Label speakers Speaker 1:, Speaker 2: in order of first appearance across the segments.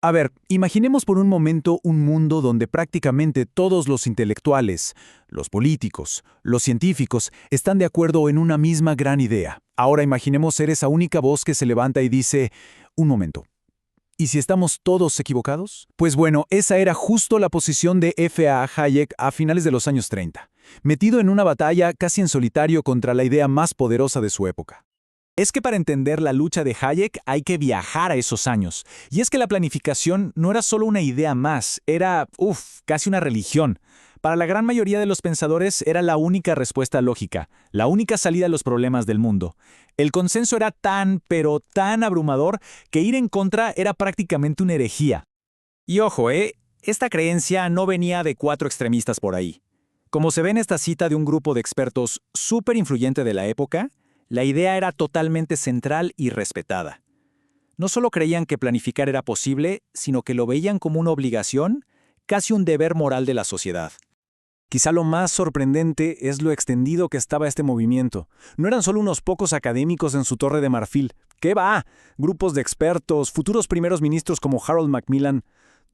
Speaker 1: A ver, imaginemos por un momento un mundo donde prácticamente todos los intelectuales, los políticos, los científicos están de acuerdo en una misma gran idea. Ahora imaginemos ser esa única voz que se levanta y dice, un momento, ¿y si estamos todos equivocados? Pues bueno, esa era justo la posición de F.A. Hayek a finales de los años 30, metido en una batalla casi en solitario contra la idea más poderosa de su época. Es que para entender la lucha de Hayek hay que viajar a esos años. Y es que la planificación no era solo una idea más, era, casi una religión. Para la gran mayoría de los pensadores era la única respuesta lógica, la única salida a los problemas del mundo. El consenso era tan, pero tan abrumador que ir en contra era prácticamente una herejía. Y ojo, esta creencia no venía de cuatro extremistas por ahí. Como se ve en esta cita de un grupo de expertos súper influyente de la época, la idea era totalmente central y respetada. No solo creían que planificar era posible, sino que lo veían como una obligación, casi un deber moral de la sociedad. Quizá lo más sorprendente es lo extendido que estaba este movimiento. No eran solo unos pocos académicos en su torre de marfil. ¿Qué va? Grupos de expertos, futuros primeros ministros como Harold Macmillan.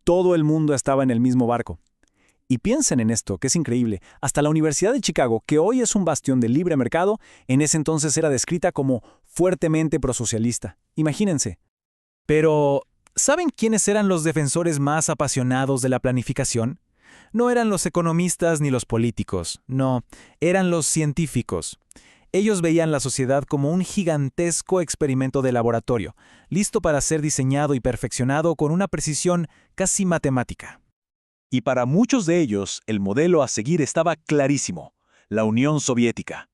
Speaker 1: Todo el mundo estaba en el mismo barco. Y piensen en esto, que es increíble. Hasta la Universidad de Chicago, que hoy es un bastión del libre mercado, en ese entonces era descrita como fuertemente prosocialista. Imagínense. Pero, ¿saben quiénes eran los defensores más apasionados de la planificación? No eran los economistas ni los políticos, no, eran los científicos. Ellos veían la sociedad como un gigantesco experimento de laboratorio, listo para ser diseñado y perfeccionado con una precisión casi matemática.
Speaker 2: Y para muchos de ellos, el modelo a seguir estaba clarísimo: la Unión Soviética.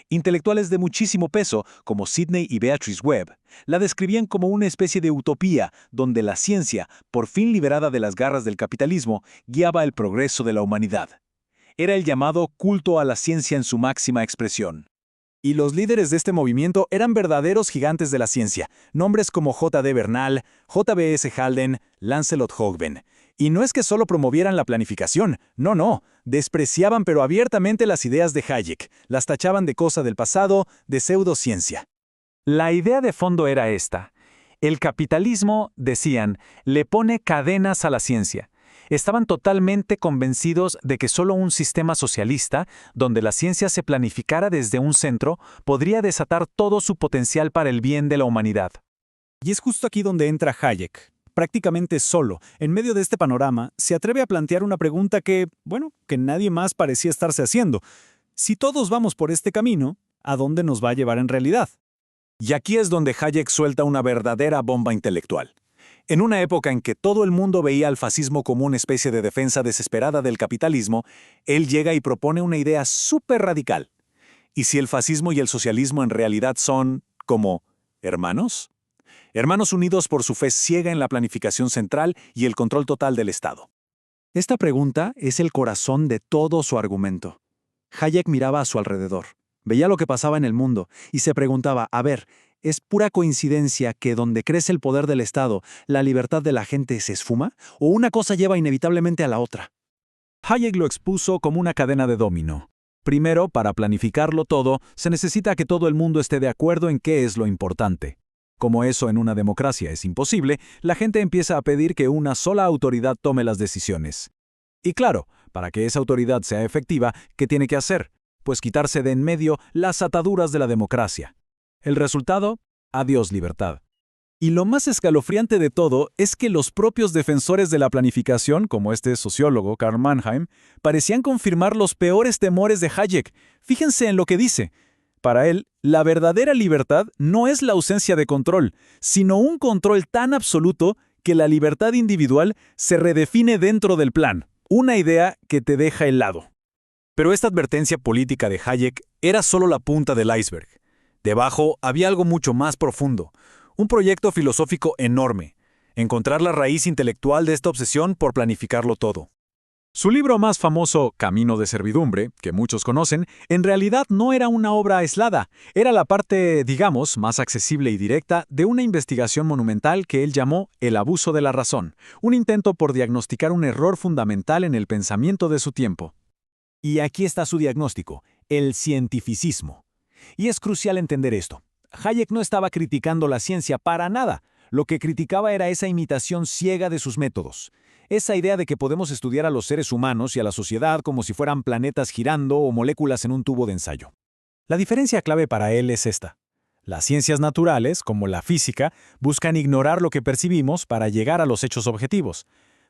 Speaker 2: Intelectuales de muchísimo peso, como Sidney y Beatrice Webb, la describían como una especie de utopía donde la ciencia, por fin liberada de las garras del capitalismo, guiaba el progreso de la humanidad. Era el llamado culto a la ciencia en su máxima expresión.
Speaker 1: Y los líderes de este movimiento eran verdaderos gigantes de la ciencia, nombres como J. D. Bernal, J. B. S. Halden, Lancelot Hogben. Y no es que solo promovieran la planificación, no, despreciaban pero abiertamente las ideas de Hayek, las tachaban de cosa del pasado, de pseudociencia. La idea de fondo era esta. El capitalismo, decían, le pone cadenas a la ciencia. Estaban totalmente convencidos de que solo un sistema socialista, donde la ciencia se planificara desde un centro, podría desatar todo su potencial para el bien de la humanidad. Y es justo aquí donde entra Hayek. Prácticamente solo, en medio de este panorama, se atreve a plantear una pregunta que nadie más parecía estarse haciendo. Si todos vamos por este camino, ¿a dónde nos va a llevar en realidad?
Speaker 2: Y aquí es donde Hayek suelta una verdadera bomba intelectual. En una época en que todo el mundo veía al fascismo como una especie de defensa desesperada del capitalismo, él llega y propone una idea súper radical. ¿Y si el fascismo y el socialismo en realidad son, como, hermanos? Hermanos unidos por su fe ciega en la planificación central y el control total del Estado.
Speaker 1: Esta pregunta es el corazón de todo su argumento. Hayek miraba a su alrededor, veía lo que pasaba en el mundo y se preguntaba, ¿es pura coincidencia que donde crece el poder del Estado, la libertad de la gente se esfuma? ¿O una cosa lleva inevitablemente a la otra? Hayek lo expuso como una cadena de dominó. Primero, para planificarlo todo, se necesita que todo el mundo esté de acuerdo en qué es lo importante. Como eso en una democracia es imposible, la gente empieza a pedir que una sola autoridad tome las decisiones. Y claro, para que esa autoridad sea efectiva, ¿qué tiene que hacer? Pues quitarse de en medio las ataduras de la democracia. El resultado, adiós libertad. Y lo más escalofriante de todo es que los propios defensores de la planificación, como este sociólogo Karl Mannheim, parecían confirmar los peores temores de Hayek. Fíjense en lo que dice. Para él, la verdadera libertad no es la ausencia de control, sino un control tan absoluto que la libertad individual se redefine dentro del plan, una idea que te deja helado. Pero esta advertencia política de Hayek era solo la punta del iceberg. Debajo había algo mucho más profundo, un proyecto filosófico enorme, encontrar la raíz intelectual de esta obsesión por planificarlo todo. Su libro más famoso, Camino de Servidumbre, que muchos conocen, en realidad no era una obra aislada, era la parte, digamos, más accesible y directa de una investigación monumental que él llamó El abuso de la razón, un intento por diagnosticar un error fundamental en el pensamiento de su tiempo. Y aquí está su diagnóstico, el cientificismo. Y es crucial entender esto. Hayek no estaba criticando la ciencia para nada. Lo que criticaba era esa imitación ciega de sus métodos. Esa idea de que podemos estudiar a los seres humanos y a la sociedad como si fueran planetas girando o moléculas en un tubo de ensayo. La diferencia clave para él es esta. Las ciencias naturales, como la física, buscan ignorar lo que percibimos para llegar a los hechos objetivos.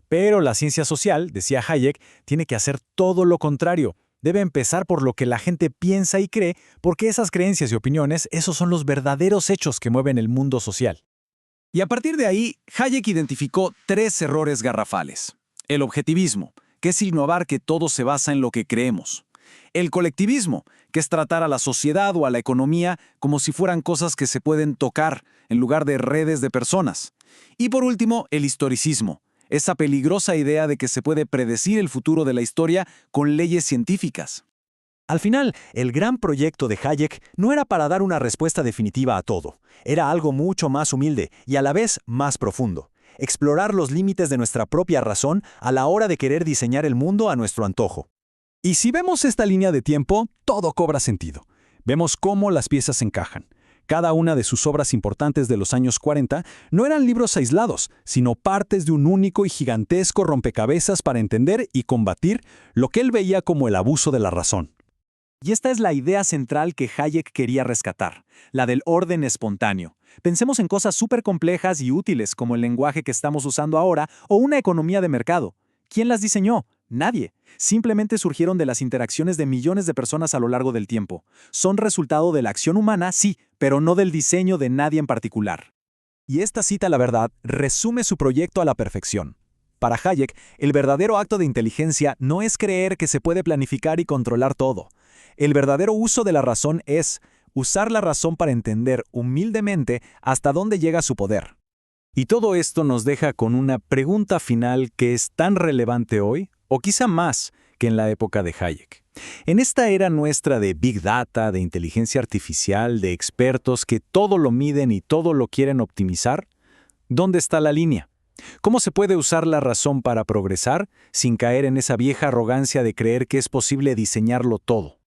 Speaker 1: Pero la ciencia social, decía Hayek, tiene que hacer todo lo contrario. Debe empezar por lo que la gente piensa y cree, porque esas creencias y opiniones, esos son los verdaderos hechos que mueven el mundo social. Y a partir de ahí, Hayek identificó 3 errores garrafales. El objetivismo, que es innovar que todo se basa en lo que creemos. El colectivismo, que es tratar a la sociedad o a la economía como si fueran cosas que se pueden tocar, en lugar de redes de personas. Y por último, el historicismo, esa peligrosa idea de que se puede predecir el futuro de la historia con leyes científicas. Al final, el gran proyecto de Hayek no era para dar una respuesta definitiva a todo. Era algo mucho más humilde y a la vez más profundo. Explorar los límites de nuestra propia razón a la hora de querer diseñar el mundo a nuestro antojo. Y si vemos esta línea de tiempo, todo cobra sentido. Vemos cómo las piezas encajan. Cada una de sus obras importantes de los años 40 no eran libros aislados, sino partes de un único y gigantesco rompecabezas para entender y combatir lo que él veía como el abuso de la razón. Y esta es la idea central que Hayek quería rescatar, la del orden espontáneo. Pensemos en cosas súper complejas y útiles como el lenguaje que estamos usando ahora o una economía de mercado. ¿Quién las diseñó? Nadie. Simplemente surgieron de las interacciones de millones de personas a lo largo del tiempo. Son resultado de la acción humana, sí, pero no del diseño de nadie en particular. Y esta cita, la verdad, resume su proyecto a la perfección. Para Hayek, el verdadero acto de inteligencia no es creer que se puede planificar y controlar todo. El verdadero uso de la razón es usar la razón para entender humildemente hasta dónde llega su poder. Y todo esto nos deja con una pregunta final que es tan relevante hoy, o quizá más que en la época de Hayek. En esta era nuestra de Big Data, de inteligencia artificial, de expertos que todo lo miden y todo lo quieren optimizar, ¿dónde está la línea? ¿Cómo se puede usar la razón para progresar sin caer en esa vieja arrogancia de creer que es posible diseñarlo todo?